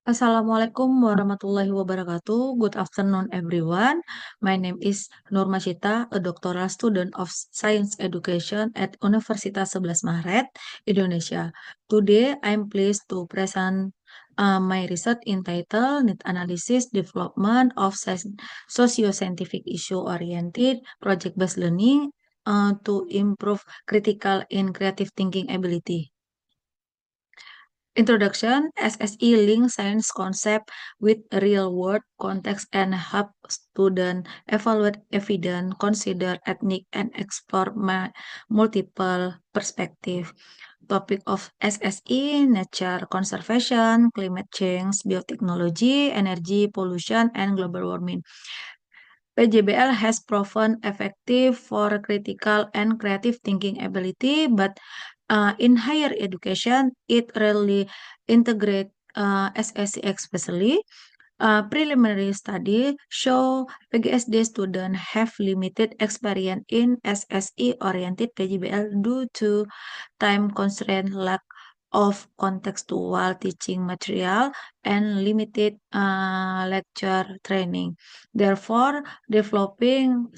Assalamualaikum warahmatullahi wabarakatuh. Good afternoon, everyone. My name is Nur Masyita, a doctoral student of Science Education at Universitas 11 Maret, Indonesia. Today, I'm pleased to present my research entitled Need Analysis Development of Socio-Scientific Issue-Oriented Project-Based Learning to Improve Critical and Creative Thinking Ability. Introduction, SSE links science concept with real-world context and help students evaluate evidence, consider ethnic, and explore multiple perspectives. Topic of SSE, nature conservation, climate change, biotechnology, energy pollution, and global warming. PJBL has proven effective for critical and creative thinking ability, but in higher education, it rarely integrates SSC especially. Preliminary study show PGSD students have limited experience in SSE-oriented PJBL due to time constraint, lack of contextual teaching material, and limited lecture training. Therefore, developing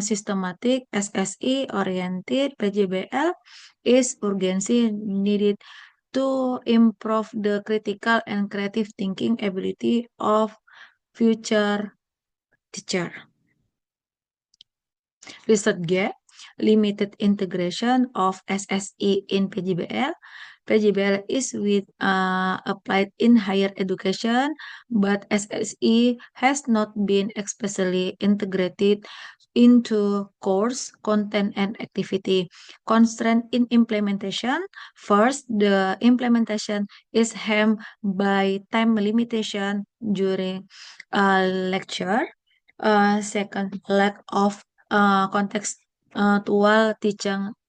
systematic SSE-oriented PJBL is urgency needed to improve the critical and creative thinking ability of future teacher. Research gap, limited integration of SSE in PJBL. PJBL is with applied in higher education, but SSE has not been especially integrated into course content and activity. Constraint in implementation. First, the implementation is hampered by time limitation during lecture. Second, lack of contextual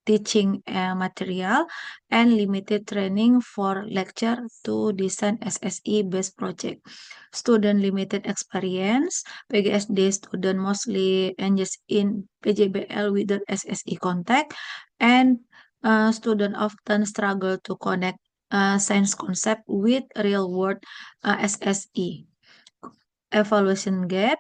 teaching material and limited training for lecture to design SSE-based project. Student limited experience. PGSD student mostly engaged in PJBL without SSE contact, and student often struggle to connect science concept with real-world SSE. Evaluation gap.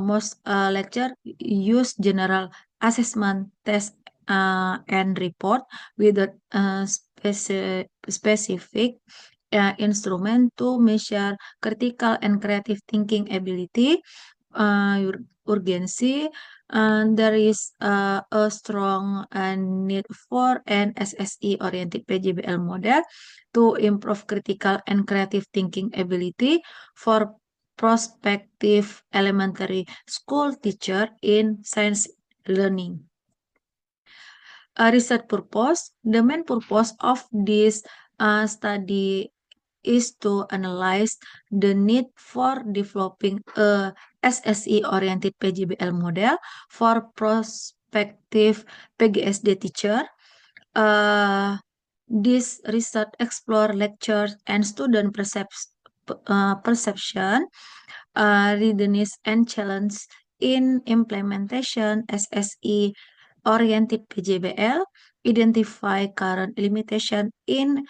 Most lecture use general assessment test and report without specific instrument to measure critical and creative thinking ability. Urgency. There is a strong need for an SSE-oriented PJBL model to improve critical and creative thinking ability for prospective elementary school teacher in science learning. A research purpose. The main purpose of this study is to analyze the need for developing a SSE-oriented PJBL model for prospective PGSD teacher. This research explore lectures and student perception, readiness, and challenge in implementation SSE-oriented PJBL, identify current limitation in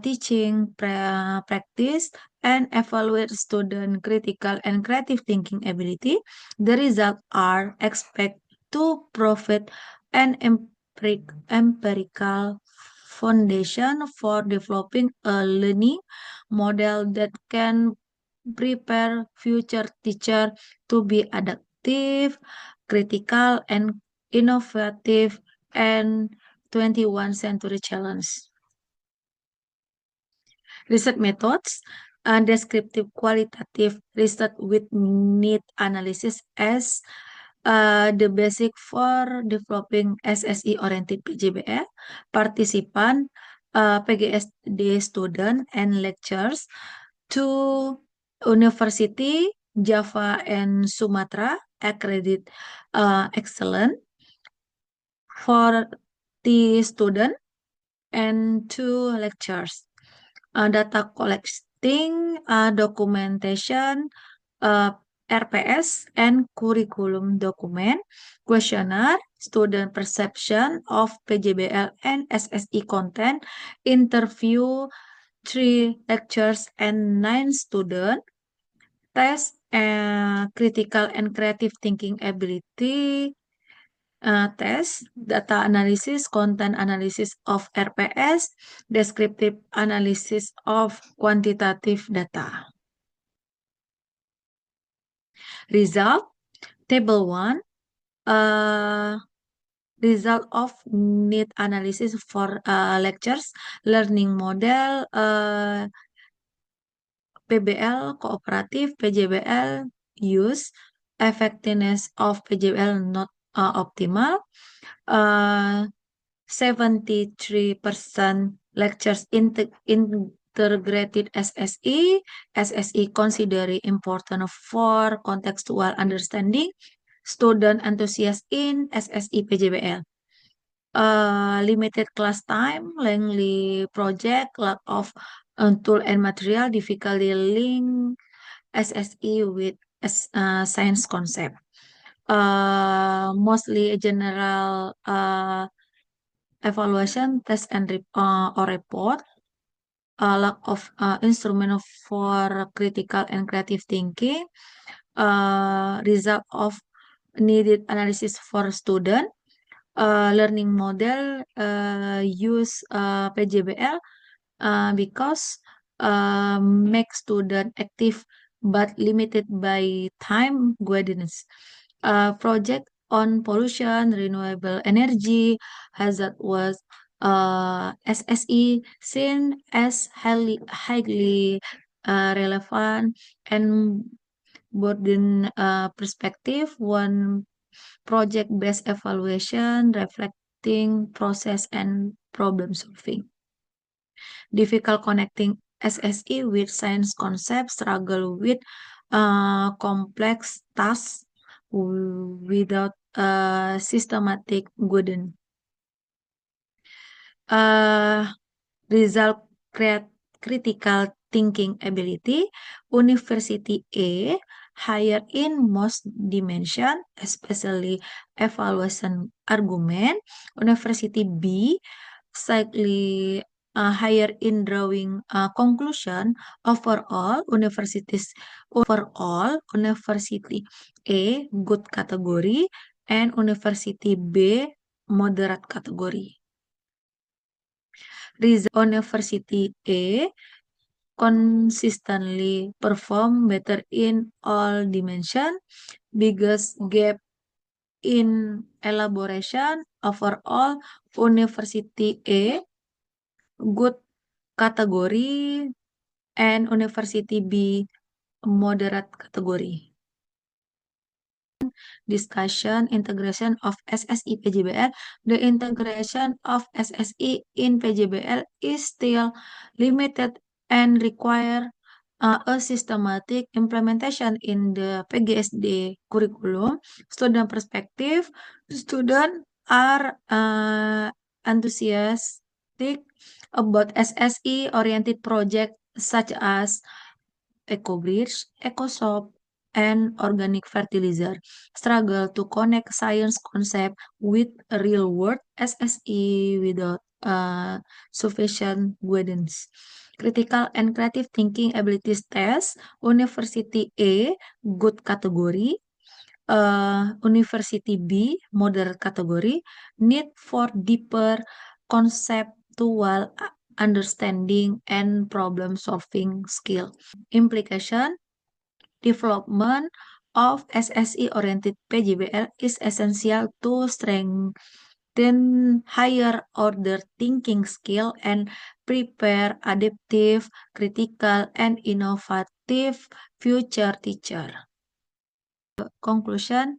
teaching practice, and evaluate student critical and creative thinking ability. The results are expected to provide an empirical foundation for developing a learning model that can prepare future teacher to be adaptive, critical, and innovative and 21st century challenge. Research methods, descriptive qualitative research with need analysis as the basic for developing SSE-oriented PJBL, participant, PGSD student, and lectures to University, Java, and Sumatra, accredited excellent for the student and 2 lectures. Data collecting, documentation, RPS, and curriculum document, questionnaire, student perception of PJBL and SSE content, interview 3 lectures and 9 students. Test critical and creative thinking ability. Test data analysis, content analysis of RPS, descriptive analysis of quantitative data. Result, table 1, result of need analysis for lectures, learning model, PBL kooperatif, PJBL use, effectiveness of PJBL not optimal, 73% lectures integrated SSE, SSE considered important for contextual understanding, student enthusiast in SSE PJBL. Limited class time, lengthy project, lack of tool and material, difficulty link SSE with science concept. Mostly a general evaluation, test and or report. Lack of instrument for critical and creative thinking. Result of needed analysis for student. Learning model use PJBL because make student active but limited by time guidance. Project on pollution, renewable energy, hazard was SSE seen as highly relevant and burden perspective. One project-based evaluation reflecting process and problem solving. Difficult connecting SSE with science concepts, struggle with complex tasks without systematic guidance. Result critical thinking ability, University A higher in most dimension, especially evaluation argument. University B slightly higher in drawing conclusion. Overall University A good category and University B moderate category. Result University A consistently perform better in all dimension. Biggest gap in elaboration. Overall University A good category and University B moderate category. Discussion integration of SSE PJBL. The integration of SSE in PJBL is still limited and require a systematic implementation in the PGSD curriculum. Student perspective, students are enthusiastic about SSE-oriented projects such as EcoBridge, EcoShop, and organic fertilizer. Struggle to connect science concept with real world SSE without sufficient guidance. Critical and creative thinking abilities test, University A, good category. University B, moderate category. Need for deeper conceptual understanding and problem solving skill. Implication, development of SSE-oriented PJBL is essential to strengthen higher order thinking skill and prepare adaptive, critical, and innovative future teacher. Conclusion,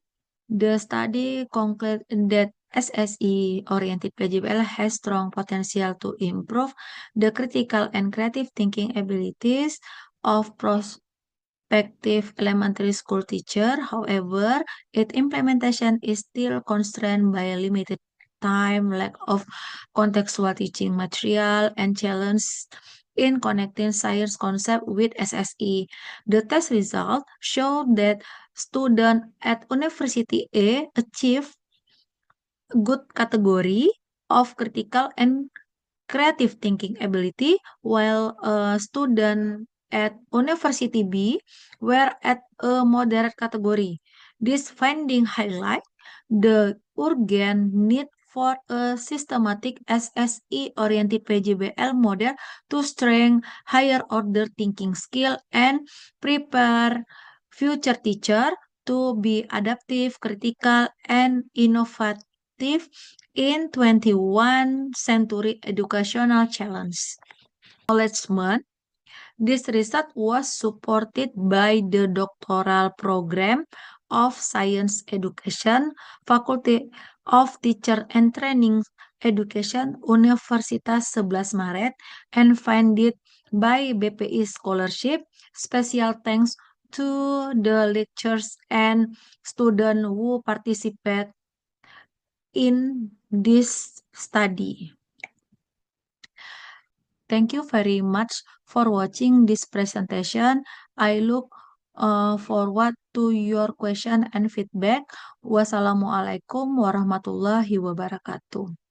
the study concluded that SSE-oriented PJBL has strong potential to improve the critical and creative thinking abilities of prospective elementary school teacher. However, its implementation is still constrained by a limited time, lack of contextual teaching material, and challenge in connecting science concept with SSE. The test results show that students at University A achieve good category of critical and creative thinking ability, while a student at University B were at a moderate category. This finding highlight the urgent need for a systematic SSE-oriented PJBL model to strengthen higher order thinking skill and prepare future teacher to be adaptive, critical, and innovative in 21st century educational challenge. Acknowledgement. This research was supported by the doctoral program of Science Education, Faculty of Teacher and Training Education, Universitas 11 Maret, and funded by BPI Scholarship. Special thanks to the lecturers and students who participate in this study. Thank you very much for watching this presentation. I look forward to your question and feedback. Wassalamualaikum warahmatullahi wabarakatuh.